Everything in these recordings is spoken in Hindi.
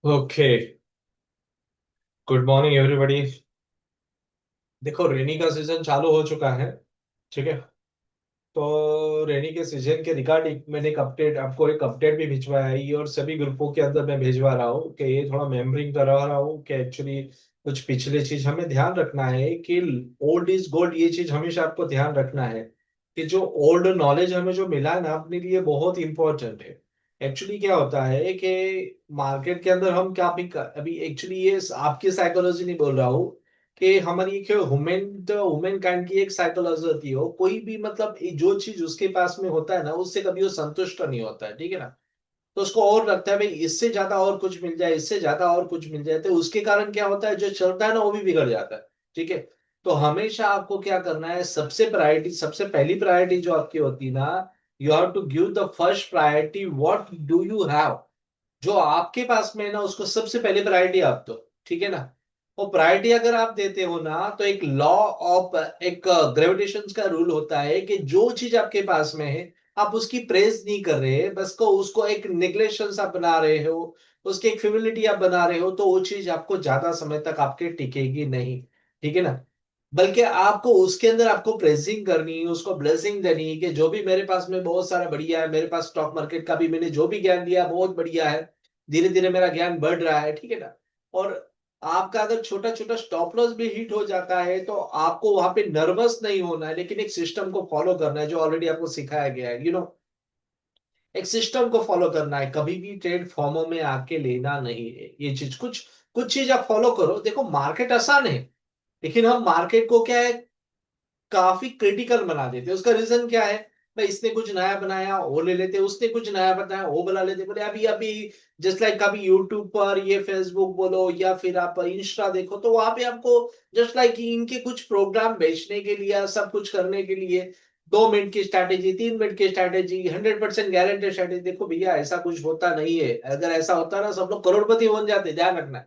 ओके। Good morning everybody. देखो, रेनी का सीजन चालू हो चुका है। ठीक है। तो रेनी के सीजन के रिगार्डिंग मैंने एक अपडेट भी भिजवाया है, ये और सभी ग्रुपों के अंदर मैं भिजवा रहा हूँ कि ये थोड़ा मेमोरिंग करा रहा हूँ कि एक्चुअली कुछ पिछले चीज हमें ध्यान रखना है कि ओल्ड इज गोल्ड, ये चीज हमेशा आपको ध्यान रखना है कि जो ओल्ड नॉलेज हमें जो मिला है ना अपने लिए बहुत इंपॉर्टेंट है। एक्चुअली क्या होता है कि मार्केट के अंदर हम क्या भी अभी एक्चुअली ये आपकी साइकोलॉजी नहीं बोल रहा हूँ कि हमारी एक ह्यूमन वुमेन काइंड की एक साइकोलॉजी होती है, कोई भी मतलब जो चीज उसके पास में होता है ना उससे कभी वो संतुष्ट नहीं होता है। ठीक है ना। तो उसको और लगता है भाई इससे ज्यादा और कुछ मिल जाए, इससे ज्यादा और कुछ मिल जाए, तो उसके कारण क्या होता है जो चलता है ना वो भी बिगड़ जाता है। ठीक है। तो हमेशा आपको क्या करना है, सबसे प्रायोरिटी, सबसे पहली प्रायोरिटी जो आपकी होती है ना, you have to give the first priority what do you have. जो आपके पास में है ना उसको सबसे पहले प्रायोरिटी आप दो। ठीक है ना। वो प्रायोरिटी अगर आप देते हो ना तो एक लॉ ऑफ एक ग्रेविटेशन का रूल होता है कि जो चीज आपके पास में है आप उसकी प्रेज नहीं कर रहे, बस को उसको एक निग्लेक्शन आप बना रहे हो, उसकी एक फिमिलिटी आप बना रहे हो, तो वो चीज आपको ज्यादा समय तक आपके टिकेगी नहीं। ठीक है ना। बल्कि आपको उसके अंदर आपको प्रेजिंग करनी है, उसको ब्लेसिंग देनी है कि जो भी मेरे पास में बहुत सारा बढ़िया है, मेरे पास स्टॉक मार्केट का भी मैंने जो भी ज्ञान दिया बहुत बढ़िया है, धीरे धीरे मेरा ज्ञान बढ़ रहा है। ठीक है ना। और आपका अगर छोटा छोटा स्टॉप लॉस भी हिट हो जाता है तो आपको वहां पे नर्वस नहीं होना है, लेकिन एक सिस्टम को फॉलो करना है जो ऑलरेडी आपको सिखाया गया है। एक सिस्टम को फॉलो करना है, कभी भी ट्रेड फॉर्मो में आके लेना नहीं है। ये चीज कुछ कुछ चीज आप फॉलो करो। देखो, मार्केट आसान है, लेकिन हम मार्केट को क्या है काफी क्रिटिकल बना देते हैं। उसका रीजन क्या है, भाई इसने कुछ नया बनाया वो ले लेते, उसने कुछ नया बनाया वो बुला लेते। बोले अभी अभी जस्ट लाइक कभी यूट्यूब पर ये फेसबुक बोलो या फिर आप इंस्टा देखो तो वहां पे आपको जस्ट लाइक इनके कुछ प्रोग्राम बेचने के लिए, सब कुछ करने के लिए 2 मिनट की स्ट्रैटेजी, 3 मिनट की स्ट्रैटेजी, 100% गारंटेड स्ट्रैटेजी। देखो भैया, ऐसा कुछ होता नहीं है। अगर ऐसा होता ना सब लोग करोड़पति बन जाते, ध्यान रखना।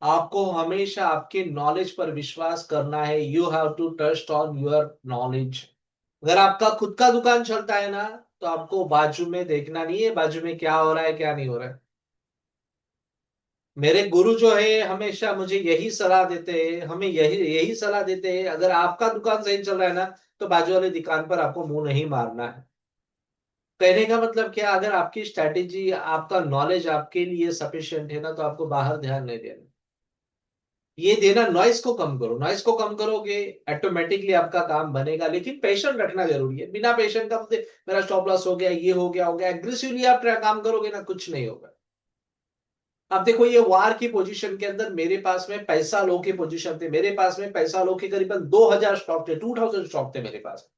आपको हमेशा आपके नॉलेज पर विश्वास करना है। You have to trust on your knowledge. अगर आपका खुद का दुकान चलता है ना तो आपको बाजू में देखना नहीं है बाजू में क्या हो रहा है क्या नहीं हो रहा है। मेरे गुरु जो है हमेशा मुझे यही सलाह देते हैं, हमें यही यही सलाह देते हैं, अगर आपका दुकान सही चल रहा है ना तो बाजू वाले दुकान पर आपको मुंह नहीं मारना है। कहने का मतलब क्या, अगर आपकी स्ट्रैटेजी आपका नॉलेज आपके लिए सफिशिएंट है ना तो आपको बाहर ध्यान नहीं देना। ये देना, नॉइस को कम करो, नॉइस को कम करोगे ऑटोमेटिकली आपका काम बनेगा। लेकिन पेशेंट रखना जरूरी है। बिना पेशेंट का मुझे मेरा स्टॉप लॉस हो गया, ये हो गया एग्रेसिवली आप काम करोगे ना कुछ नहीं होगा। अब देखो, ये वार की पोजीशन के अंदर मेरे पास में पैसा लो के पोजीशन थे, मेरे पास में पैसा लो के करीबन 2000 स्टॉक थे, 2000 स्टॉक थे मेरे पास।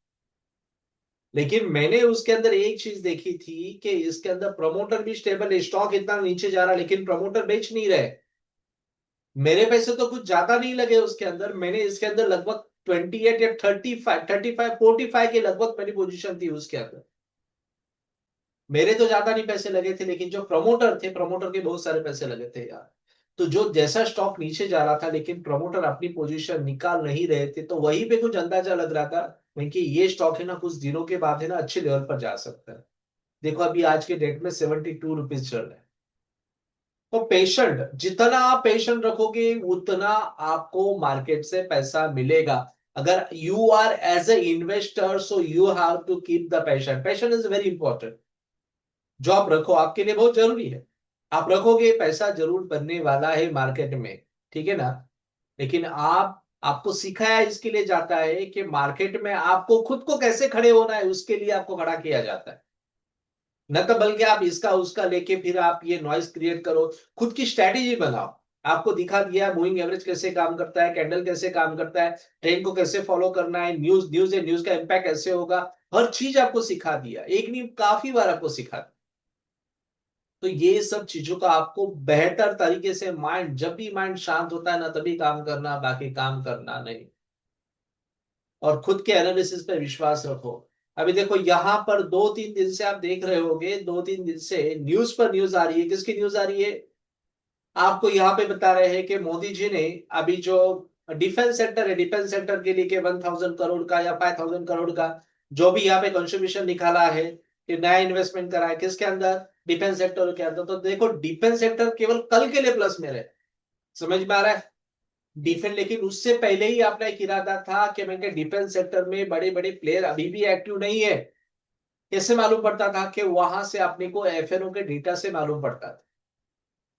लेकिन मैंने उसके अंदर एक चीज देखी थी कि इसके अंदर प्रमोटर भी स्टेबल है, स्टॉक इतना नीचे जा रहा लेकिन प्रमोटर बेच नहीं रहे। मेरे पैसे तो कुछ ज्यादा नहीं लगे उसके अंदर, मैंने इसके अंदर लगभग 28 या 35 45 के लगभग मेरी पोजीशन थी उसके अंदर। मेरे तो ज्यादा नहीं पैसे लगे थे, लेकिन जो प्रमोटर थे प्रमोटर के बहुत सारे पैसे लगे थे यार। तो जो जैसा स्टॉक नीचे जा रहा था लेकिन प्रमोटर अपनी पोजीशन निकाल नहीं रहे थे, तो वहीं पे कुछ अंदाजा लग रहा था क्योंकि ये स्टॉक है ना कुछ दिनों के बाद है ना अच्छे लेवल पर जा सकता है। देखो अभी आज के डेट में 72 रुपीज चल रहा है। तो पेशेंट, जितना आप पेशेंट रखोगे उतना आपको मार्केट से पैसा मिलेगा। अगर you are as a investor so you have to keep the patient, patient is very important. जो आप रखो आपके लिए बहुत जरूरी है। आप रखोगे पैसा जरूर बनने वाला है मार्केट में। ठीक है ना। लेकिन आपको सिखाया इसके लिए जाता है कि मार्केट में आपको खुद को कैसे खड़े होना है, उसके लिए आपको खड़ा किया जाता है। न तो बल्कि आप इसका उसका लेके फिर आप ये नॉइज क्रिएट करो। खुद की स्ट्रैटेजी बनाओ। आपको दिखा दिया मूविंग एवरेज कैसे काम करता है, कैंडल कैसे काम करता है, ट्रेंड को कैसे फॉलो करना है, न्यूज है, न्यूज का इंपैक्ट कैसे होगा, हर चीज आपको सिखा दिया, एक नहीं काफी बार आपको सिखा दिया। तो ये सब चीजों का आपको बेहतर तरीके से माइंड, जब भी माइंड शांत होता है ना तभी काम करना, बाकी काम करना नहीं। और खुद के एनालिसिस पे विश्वास रखो। अभी देखो यहाँ पर 2-3 दिन से आप देख रहे होगे, 2-3 दिन से न्यूज पर न्यूज आ रही है। किसकी न्यूज आ रही है, आपको यहाँ पे बता रहे हैं कि मोदी जी ने अभी जो डिफेंस सेक्टर है, डिफेंस सेक्टर के लिए के 1000 करोड़ का या 5000 करोड़ का जो भी यहाँ पे कंट्रीब्यूशन निकाला है, कि नया इन्वेस्टमेंट करा है किसके अंदर, डिफेंस सेक्टर के अंदर। तो देखो डिफेंस सेक्टर केवल कल के लिए प्लस में रहे, समझ में आ रहा है। डिफेंस, लेकिन उससे पहले ही अपना एक इरादा था कि मैं डिफेंस सेक्टर में बड़े बड़े प्लेयर अभी भी एक्टिव नहीं है। कैसे मालूम पड़ता था कि वहां से अपने को एफएनओ के डेटा से मालूम पड़ता था।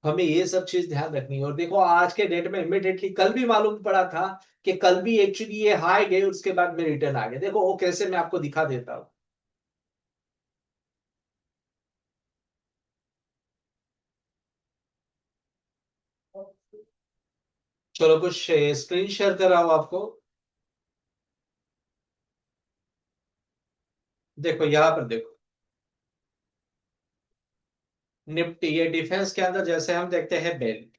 हमें ये सब चीज ध्यान रखनी है। और देखो आज के डेट में इमिडिएटली कल भी मालूम पड़ा था कि कल भी एक्चुअली ये हाई गए, उसके बाद में रिटर्न आ गए। देखो वो कैसे, मैं आपको दिखा देता हूँ। चलो कुछ स्क्रीन शेयर कर रहा हूं आपको। देखो यहाँ पर देखो, निफ्टी ये डिफेंस के अंदर जैसे हम देखते हैं बेल।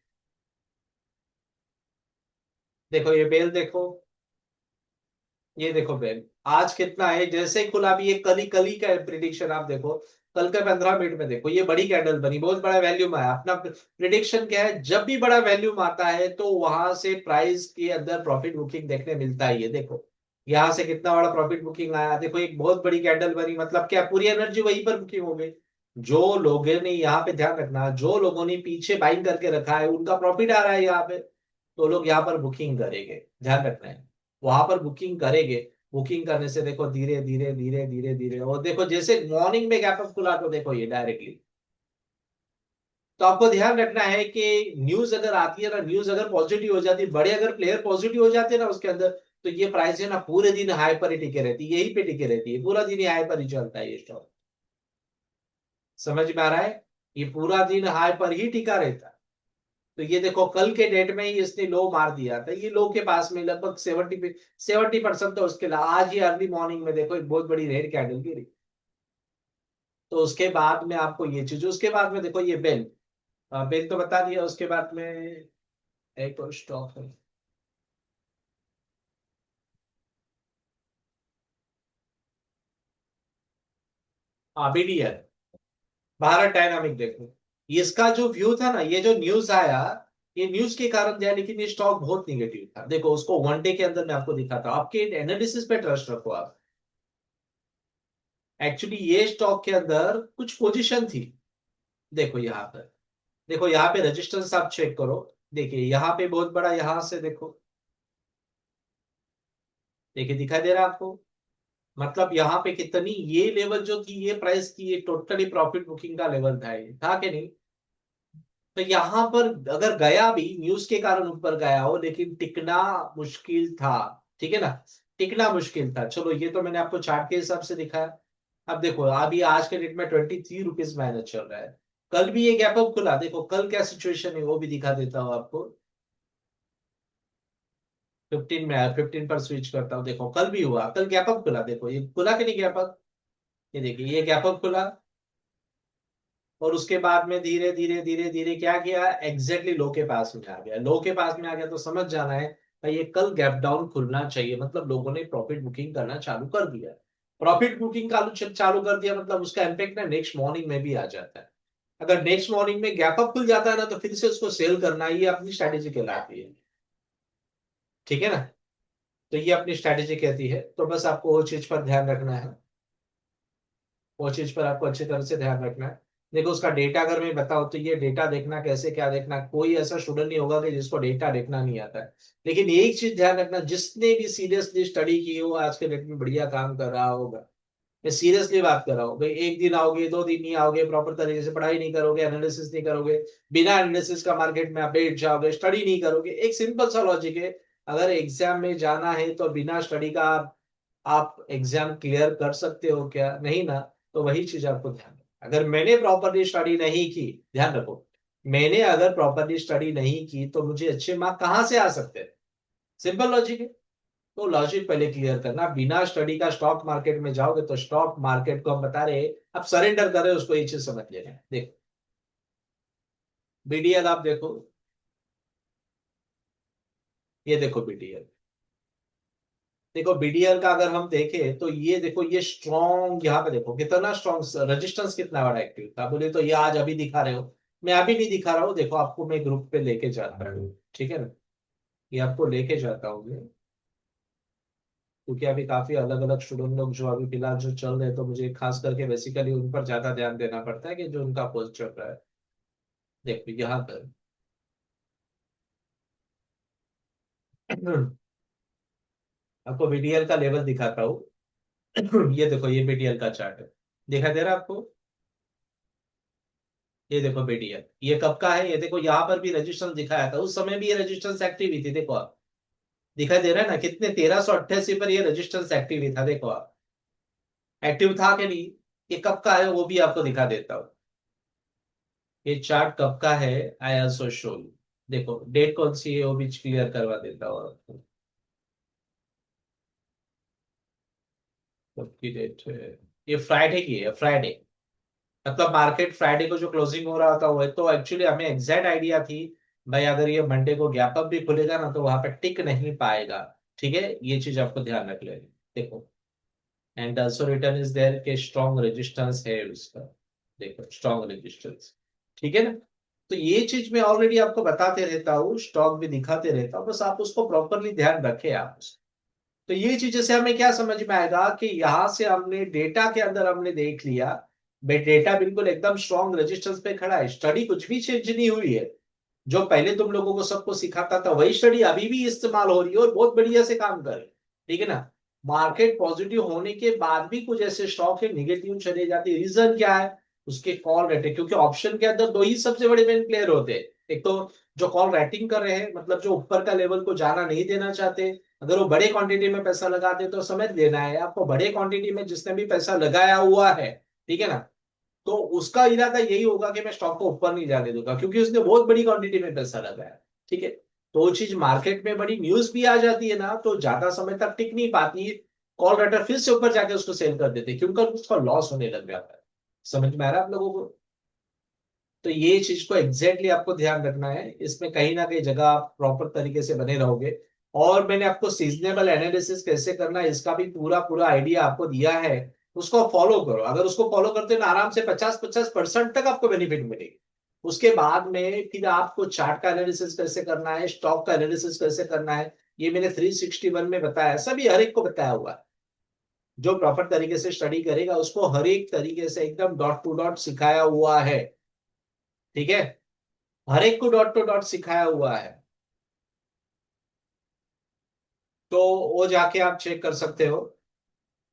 देखो ये बेल देखो, ये देखो बेल आज कितना है, जैसे ही खुला भी ये कली का प्रिडिक्शन आप देखो। कल के 15 मिनट में देखो ये बड़ी कैंडल बनी, बहुत बड़ा वैल्यूम आया। अपना प्रिडिक्शन क्या है, जब भी बड़ा वैल्यूम आता है तो वहां से प्राइस के अंदर प्रॉफिट बुकिंग देखने मिलता ही है। देखो यहाँ से कितना बड़ा प्रॉफिट बुकिंग आया, देखो एक बहुत बड़ी कैंडल बनी, मतलब क्या पूरी एनर्जी वहीं पर बुकिंग हो गई। जो लोगों ने यहाँ पे ध्यान रखना, जो लोगों ने पीछे बाइंग करके रखा है उनका प्रॉफिट आ रहा है यहाँ पे, तो लोग यहाँ पर बुकिंग करेंगे। ध्यान रखना है, वहां पर बुकिंग करेंगे। बुकिंग करने से देखो धीरे धीरे धीरे धीरे धीरे, और देखो जैसे मॉर्निंग में गैप अप खुला तो देखो ये डायरेक्टली। तो आपको ध्यान रखना है कि न्यूज अगर आती है ना, न्यूज अगर पॉजिटिव हो जाती है, बड़े अगर प्लेयर पॉजिटिव हो जाते हैं ना उसके अंदर, तो ये प्राइस है ना पूरे दिन हाई पर ही टिके रहती है, यही पे टिके रहती है, पूरा दिन ही हाई पर ही चलता है ये स्टॉक। समझ में आ रहा है, ये पूरा दिन हाई पर ही टिका रहता है। तो ये देखो कल के डेट में ही इसने लो मार दिया था, ये लो के पास में लगभग 70% तो उसके लिए आज ही अर्ली मॉर्निंग में देखो एक बहुत बड़ी रेड कैंडल गिरी। तो उसके बाद में आपको ये चीज, उसके बाद में देखो ये बेल, बेल तो बता दिया। उसके बाद में एक और स्टॉक है, बीडीएल, भारत डायनामिक। देखो इसका जो व्यू था ना, ये जो न्यूज आया, ये न्यूज के कारण दिया, लेकिन ये स्टॉक बहुत निगेटिव था। देखो उसको वन डे के अंदर मैं आपको दिखाता हूँ, आपके एनालिसिस पे ट्रस्ट रखो आप। एक्चुअली ये स्टॉक के अंदर कुछ पोजीशन थी। देखो यहाँ पर, देखो यहाँ पे रजिस्टेंस आप चेक करो। देखिए यहाँ पे बहुत बड़ा, यहाँ से देखो, देखिए दिखाई दे रहा है आपको। मतलब यहाँ पे कितनी ये लेवल जो थी, ये प्राइस की, ये टोटली प्रॉफिट बुकिंग का लेवल था, ये था कि नहीं। तो यहाँ पर अगर गया भी, न्यूज के कारण ऊपर गया हो, लेकिन टिकना मुश्किल था। ठीक है ना, टिकना मुश्किल था। चलो ये तो मैंने आपको चार्ट के हिसाब से दिखाया। अब देखो अभी आज के डेट में 23 रुपीज माइनस चल रहा है। कल भी ये गैप अप खुला, देखो कल क्या सिचुएशन है वो भी दिखा देता हूँ आपको। 15 में आया, 15 पर स्विच करता हूँ। देखो कल भी हुआ, कल गैप अप खुला, देखो ये खुला कि नहीं गैप अप। ये देखिए ये गैप अप खुला, और उसके बाद में धीरे धीरे धीरे धीरे क्या किया, एग्जैक्टली लो के पास में आ गया। लो के पास में आ गया तो समझ जाना है भाई ये कल गैप डाउन खुलना चाहिए, मतलब लोगों ने प्रॉफिट बुकिंग करना चालू कर दिया। प्रॉफिट बुकिंग चालू कर दिया, मतलब उसका इम्पेक्ट ना नेक्स्ट मॉर्निंग में भी आ जाता है। अगर नेक्स्ट मॉर्निंग में गैप अप खुल जाता है ना, तो फिर से उसको सेल करना, ये अपनी स्ट्रैटेजी कहलाती है। ठीक है ना, तो ये अपनी स्ट्रैटेजी कहती है। तो बस आपको वो चीज पर ध्यान रखना है, वो चीज पर आपको अच्छी तरह से ध्यान रखना है। देखो उसका डेटा अगर मैं बताऊं, तो ये डेटा देखना कैसे, क्या देखना, कोई ऐसा स्टूडेंट नहीं होगा कि जिसको डेटा देखना नहीं आता है। लेकिन एक चीज ध्यान रखना, जिसने भी सीरियसली स्टडी की हो आज के डेट में बढ़िया काम कर रहा होगा। मैं सीरियसली बात कर रहा हूँ भाई, एक दिन आओगे, 2 दिन नहीं आओगे, प्रॉपर तरीके से पढ़ाई नहीं करोगे, एनालिसिस नहीं करोगे, बिना एनालिसिस का मार्केट में आप बैठ जाओगे, स्टडी नहीं करोगे। एक सिंपल सा लॉजिक है, अगर एग्जाम में जाना है तो बिना स्टडी का आप एग्जाम क्लियर कर सकते हो क्या, नहीं ना। तो वही चीज आपको ध्यान रखना। अगर मैंने प्रॉपरली स्टडी नहीं की, ध्यान रखो, मैंने अगर प्रॉपरली स्टडी नहीं की तो मुझे अच्छे मार्क कहाँ से आ सकते हैं। सिंपल लॉजिक है। तो लॉजिक पहले क्लियर करना, बिना स्टडी का स्टॉक मार्केट में जाओगे तो स्टॉक मार्केट को हम बता रहे अब सरेंडर कर रहे हो, उसको ये चीज समझ लेना है। देखो बीडीएल आप देखो, ये देखो बीडीएल। देखो बीडीएल का अगर हम देखें तो ये देखो, ये स्ट्रॉन्ग, यहाँ पे देखो कितना स्ट्रॉन्ग रजिस्टेंस, कितना बड़ा एक्टिव था। बोले तो ये आज अभी दिखा रहे हो, मैं अभी नहीं दिखा रहा हूँ। देखो आपको मैं ग्रुप पे लेके जाता हूँ, ठीक है ना, ये आपको लेके जाता हूँ मैं। क्योंकि अभी काफी अलग अलग स्टूडेंट लोग जो अभी फिलहाल जो चल रहे हैं, तो मुझे खास करके बेसिकली उन पर ज्यादा ध्यान देना पड़ता है कि जो उनका पोस्ट चल रहा है। देखो यहाँ पर आपको बीडीएल का लेवल दिखाता हूँ। ये देखो, ये बीडीएल का चार्ट है, दिखाई दे रहा है आपको? ये देखो बीडीएल, ये कब का है, ये देखो यहाँ पर भी रेजिस्टेंस दिखाया था, उस समय भी ये रेजिस्टेंस एक्टिव ही थी, देखो आप। दिखाई दे रहा है ना, कितने 1388 पर ये रेजिस्टेंस एक्टिव ही था, देखो आप। एक्टिव था कि नहीं? ये कब का है वो भी आपको दिखा देता हूँ। ये चार्ट कब का है, आई ऑल्सो शो यू। देखो डेट कौन सी है वो भी क्लियर करवा देता हूँ आपको। कब की डेट है? ये फ्राइडे की है, फ्राइडे। मतलब मार्केट फ्राइडे को जो क्लोजिंग हो रहा था वो है, तो एक्चुअली हमें एग्जैक्ट आइडिया थी भाई, अगर ये मंडे को गैप अप भी खुलेगा ना तो वहां पे टिक नहीं पाएगा। ठीक है, ये चीज आपको ध्यान रख लेनी। देखो, and also return is there के स्ट्रॉन्ग रेजिस्टेंस है उसका। देखो स्ट्रॉन्ग रेजिस्टेंस। ठीक है ना? तो ये चीज मैं ऑलरेडी आपको बताते रहता हूँ, स्टॉक भी दिखाते रहता हूँ, बस आप उसको प्रॉपरली ध्यान रखें आप उसको। तो ये चीजें से हमें क्या समझ में आएगा कि यहाँ से हमने डेटा के अंदर हमने देख लिया, भाई डेटा बिल्कुल एकदम स्ट्रॉन्ग रेजिस्टेंस पे खड़ा है, स्टडी कुछ भी चेंज नहीं हुई है। जो पहले तुम लोगों को सबको सिखाता था वही स्टडी अभी भी इस्तेमाल हो रही है और बहुत बढ़िया से काम कर रही है। ठीक है ना? मार्केट पॉजिटिव होने के बाद भी कुछ ऐसे स्टॉक है निगेटिव चले जाते हैं, रीजन क्या है? उसके कॉल रेट है, क्योंकि ऑप्शन के अंदर दो ही सबसे बड़े मेन प्लेयर होते हैं। एक तो जो कॉल राइटिंग कर रहे हैं, मतलब जो ऊपर का लेवल को जाना नहीं देना चाहते। अगर वो बड़े क्वांटिटी में पैसा लगाते तो समझ लेना है आपको, बड़े क्वांटिटी में जिसने भी पैसा लगाया हुआ है, ठीक है ना, तो उसका इरादा यही होगा कि मैं स्टॉक को ऊपर नहीं जाने दूंगा, क्योंकि उसने बहुत बड़ी क्वांटिटी में पैसा लगाया। ठीक है? तो वो चीज मार्केट में बड़ी न्यूज भी आ जाती है ना, तो ज्यादा समय तक टिक नहीं पाती। कॉल राइटर फिर से ऊपर जाके उसको सेल कर देते क्योंकि उसका लॉस होने लग जाता है। समझ में आ रहा है आप लोगों को? तो ये चीज को एग्जैक्टली आपको ध्यान रखना है, इसमें कहीं ना कहीं जगह आप प्रॉपर तरीके से बने रहोगे। और मैंने आपको सीजनेबल एनालिसिस कैसे करना है इसका भी पूरा पूरा आइडिया आपको दिया है। उसको फॉलो करो, अगर उसको फॉलो करते हो ना, आराम से 50-50% तक आपको बेनिफिट मिलेगी। उसके बाद में फिर आपको चार्ट का एनालिसिस कैसे करना है, स्टॉक का एनालिसिस कैसे करना है, ये मैंने 361 में बताया है, सभी हर एक को बताया हुआ है। जो प्रॉपर तरीके से स्टडी करेगा उसको हर एक तरीके से एकदम डॉट टू डॉट सिखाया हुआ है। ठीक है? हर एक को डॉट टू डॉट सिखाया हुआ है। तो वो जाके आप चेक कर सकते हो।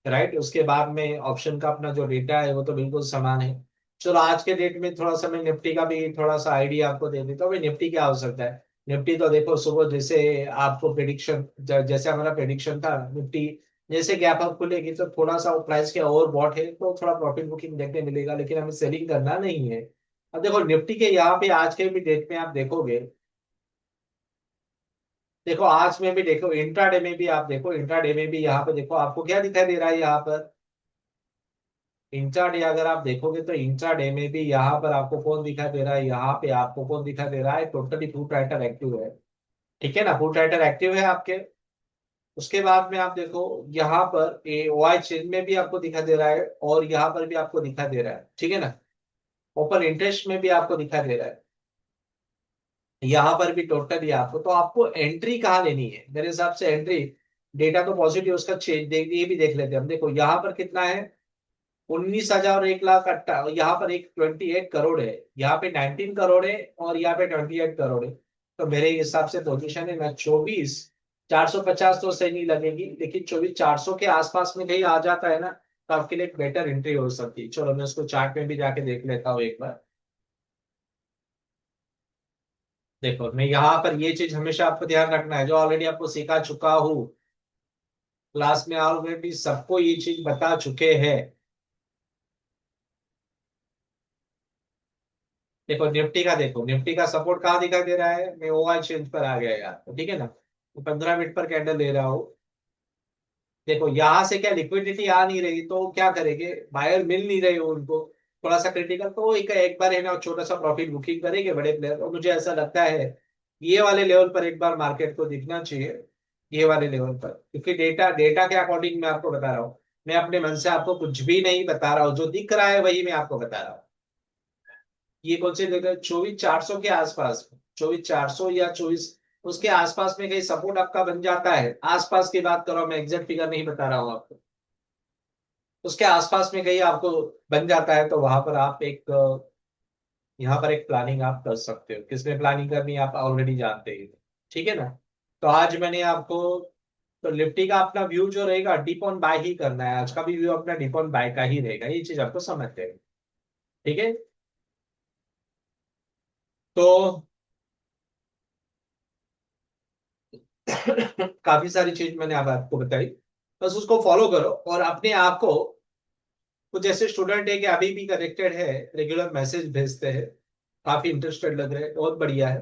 राइट, उसके बाद में ऑप्शन का अपना जो डेटा है वो तो बिल्कुल समान है। चलो आज के डेट में थोड़ा सा मैं निफ्टी का भी थोड़ा सा आइडिया आपको दे देता हूँ। भाई निफ्टी क्या हो सकता है? निफ्टी तो देखो सुबह जैसे आपको प्रिडिक्शन, जैसे हमारा प्रिडिक्शन था, निफ्टी जैसे गैप अप खुलेगी तो थोड़ा सा प्राइस के ओवर बॉट है तो थोड़ा प्रॉफिट बुकिंग देखने मिलेगा, लेकिन हमें सेलिंग करना नहीं है। अब देखो निफ्टी के यहाँ पे आज के भी डेट में आप देखोगे, देखो आज में भी देखो, इंट्राडे में भी आप देखो, इंट्राडे में भी यहाँ पे देखो आपको क्या दिखाई दे रहा है यहाँ पर। इंट्राडे अगर आप देखोगे तो इंट्राडे में भी यहाँ पर आपको कौन दिखाई दे रहा है, यहाँ पे आपको कौन दिखाई दे रहा है, टोटली पुट राइटर एक्टिव है। ठीक है ना, पुट राइटर एक्टिव है आपके। उसके बाद में आप देखो यहाँ पर ए ओआई चेन में भी आपको दिखाई दे रहा है और यहाँ पर भी आपको दिखाई दे रहा है। ठीक है ना? ओपन इंटरेस्ट में भी आपको दिखाई दे रहा है, यहाँ पर भी टोटली आपको, तो आपको एंट्री कहाँ लेनी है मेरे हिसाब से? एंट्री डेटा तो पॉजिटिव, उसका चेंज देख, ये भी देख लेते हैं हम। देखो यहाँ पर कितना है, 19,001 लाख अट्ठा, यहाँ पर एक 28 करोड़ है, यहाँ पे 19 करोड़ है और यहाँ पे 28 करोड़ है। तो मेरे हिसाब से पोजीशन है ना 24,450 तो सही नहीं लगेगी, लेकिन 24,400 के आसपास में कहीं आ जाता है ना, तो आपके लिए एक बेटर एंट्री हो सकती है। चलो मैं उसको चार्ट में भी जाके देख लेता हूँ एक बार। देखो मैं यहाँ पर ये चीज हमेशा आपको ध्यान रखना है, जो ऑलरेडी आपको सिखा चुका हूँ, क्लास में ऑलरेडी सबको ये चीज बता चुके हैं। देखो निफ्टी का, देखो निफ्टी का सपोर्ट कहाँ दिखाई दे रहा है, मैं ओआई चेंज पर आ गया यार, तो ठीक है ना, तो 15 मिनट पर कैंडल ले रहा हूँ। देखो यहाँ से क्या लिक्विडिटी आ नहीं रही तो क्या करेंगे, बायर मिल नहीं रहे हो उनको, थोड़ा सा क्रिटिकल, तो एक एक बार है ना छोटा सा प्रॉफिट बुकिंग करेंगे बड़े प्लेयर, और मुझे ऐसा लगता है ये वाले लेवल पर एक बार मार्केट को दिखना चाहिए। ये वाले लेवल पर, क्योंकि डेटा डेटा के अकॉर्डिंग मैं आपको बता रहा हूँ, मैं अपने मन से आपको कुछ भी नहीं बता रहा हूँ, जो दिख रहा है वही मैं आपको बता रहा हूँ। ये कौन से जगह, 24,400 के आसपास, 24,400 या 24, उसके आसपास में कहीं सपोर्ट आपका बन जाता है, आसपास की बात करो, मैं एग्जैक्ट फिगर नहीं बता रहा हूँ आपको, उसके आसपास में कहीं आपको बन जाता है, तो वहां पर आप एक यहाँ पर एक प्लानिंग आप कर सकते हो। किसमें प्लानिंग करनी है आप ऑलरेडी जानते ही हो, ठीक है ना। तो आज मैंने आपको, तो निफ्टी का अपना व्यू जो रहेगा डीप ऑन बाय ही करना है, आज का भी व्यू अपना डीप ऑन बाय का ही रहेगा, ये चीज आपको समझते हैं, ठीक है। तो काफी सारी चीज मैंने अब आपको बताई, बस उसको फॉलो करो और अपने आप को, कुछ ऐसे स्टूडेंट है कि अभी भी कनेक्टेड है, रेगुलर मैसेज भेजते हैं, काफी इंटरेस्टेड लग रहे हैं, बहुत बढ़िया है,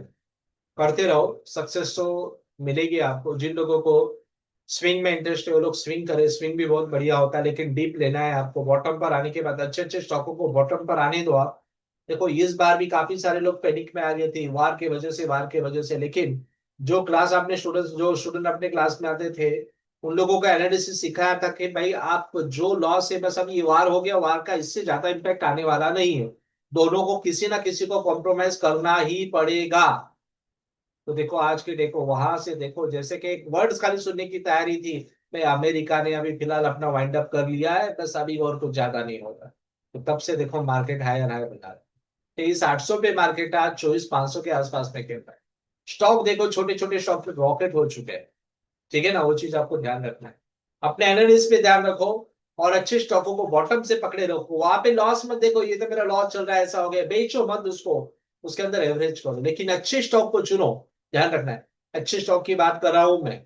करते रहो, सक्सेस तो मिलेगी आपको। जिन लोगों को स्विंग में इंटरेस्ट है वो लोग स्विंग करें, स्विंग भी बहुत बढ़िया होता है, लेकिन डीप लेना है आपको, बॉटम पर आने के बाद अच्छे अच्छे स्टॉकों को बॉटम पर आने दो आप। देखो इस बार भी काफी सारे लोग पैनिक में आ गए थे वार के वजह से, वार के वजह से, लेकिन जो क्लास आपने स्टूडेंट्स, जो स्टूडेंट अपने क्लास में आते थे, उन लोगों का एनालिसिस सिखाया था कि भाई आप जो लॉस है, बस अब ये वार हो गया, वार का इससे ज्यादा इम्पैक्ट आने वाला नहीं है, दोनों को किसी ना किसी को कॉम्प्रोमाइज करना ही पड़ेगा। तो देखो आज की देखो वहां से देखो, जैसे कि एक वर्ड्स खाली सुनने की तैयारी थी, भाई अमेरिका ने अभी फिलहाल अपना वाइंड अप कर लिया है, बस अभी और कुछ ज्यादा नहीं होगा, तो तब से देखो मार्केट हायर हायर बना रहा है। 23,800 पे मार्केट आज 24,500 के आसपास में खेल रहा है। स्टॉक देखो छोटे छोटे स्टॉक पे रॉकेट हो चुके हैं, ठीक है ना, वो चीज आपको ध्यान रखना है, अपने एनालिसिस पे ध्यान रखो, और अच्छे स्टॉकों को बॉटम से पकड़े रखो, वहां पे लॉस मत देखो, ये तो मेरा लॉस चल रहा है ऐसा हो गया, बेचो मत उसको, उसके अंदर एवरेज करो, लेकिन अच्छे स्टॉक को चुनो, ध्यान रखना है। अच्छे स्टॉक की बात कर रहा हूं मैं,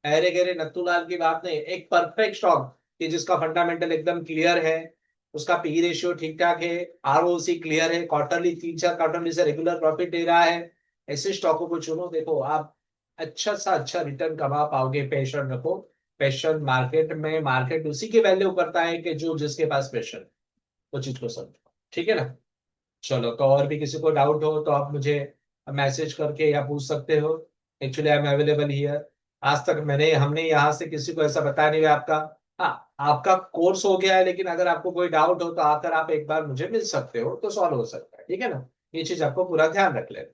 अरे गहरे नत्थूलाल की बात नहीं, एक परफेक्ट स्टॉक कि जिसका फंडामेंटल एकदम क्लियर है, उसका पी रेशियो ठीक ठाक है, आरओसी क्लियर है, क्वार्टरली 3-4 क्वार्टरली से रेगुलर प्रॉफिट दे रहा है, ऐसे स्टॉकों को चुनो, देखो आप अच्छा सा अच्छा रिटर्न कमा पाओगे, पेशेंट रखो, पेशेंट मार्केट में, मार्केट उसी की वैल्यू करता है कि जो जिसके पास पेशेंट, वो चीज को समझो, ठीक है ना। चलो, तो और भी किसी को डाउट हो तो आप मुझे मैसेज करके या पूछ सकते हो, actually I am available here. आज तक हमने यहाँ से किसी को ऐसा बताया नहीं है आपका, हाँ आपका कोर्स हो गया है, लेकिन अगर आपको कोई डाउट हो तो आकर आप एक बार मुझे मिल सकते हो, तो सॉल्व हो सकता है, ठीक है ना। ये चीज आपको पूरा ध्यान रख लेना,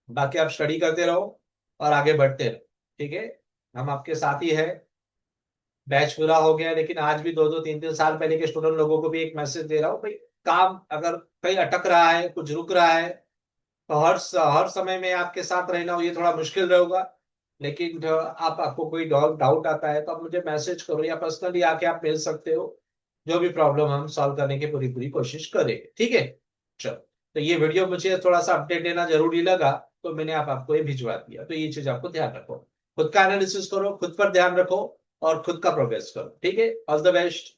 बाकी आप स्टडी करते रहो और आगे बढ़ते रहो, ठीक है। हम आपके साथ ही है, बैच पूरा हो गया, लेकिन आज भी 2-2 3-3 साल पहले के स्टूडेंट लोगों को भी एक मैसेज दे रहा हूँ भाई, काम अगर कहीं अटक रहा है, कुछ रुक रहा है, तो हर समय में आपके साथ रहना हो ये थोड़ा मुश्किल रहेगा, लेकिन जो आप, आपको कोई डाउट आता है तो आप मुझे मैसेज करो या पर्सनली आके आप मिल सकते हो, जो भी प्रॉब्लम हम सॉल्व करने की पूरी पूरी कोशिश करें, ठीक है। चलो, तो ये वीडियो मुझे थोड़ा सा अपडेट देना जरूरी लगा, तो मैंने आपको ये भिजवा दिया, तो ये चीज आपको ध्यान रखो, खुद का एनालिसिस करो, खुद पर ध्यान रखो, और खुद का प्रोग्रेस करो, ठीक है। All the best.